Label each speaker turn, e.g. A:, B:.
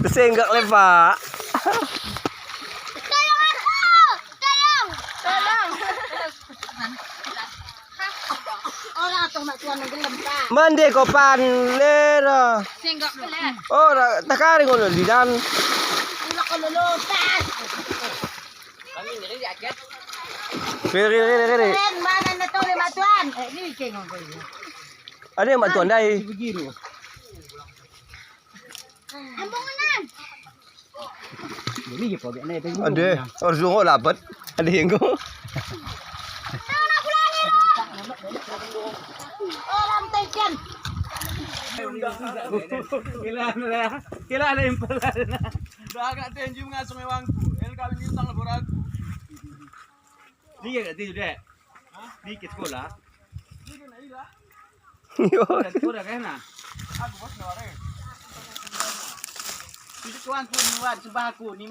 A: Tersenggak le Pak.
B: Tolong aku! Tolong! Tolong! Orang atau mak tuan ngegelem Pak.
A: Mandi kopan lera.
B: Senggak keler.
A: Oh, takari ngono di dan.
B: Ulah kelulutan.
A: Kiri.
B: Keren mana na to lima tuan? Ini kengong ko.
A: Ada yang bantuan dai.
B: Ambungan.
A: Ada, harus nggak dapat. Ada yang go.
B: Tahu nak pulangi lo. Orang tekan.
C: Kila ada yang pala na. Agak tenju ngasong ewangku. El kali bintang labor aku. Dia enggak tidur dek. Dikit sekolah.
A: Yo.
C: Sekolah kan nah. Aku bos ngore. Itu tuan pun buat sebaku ni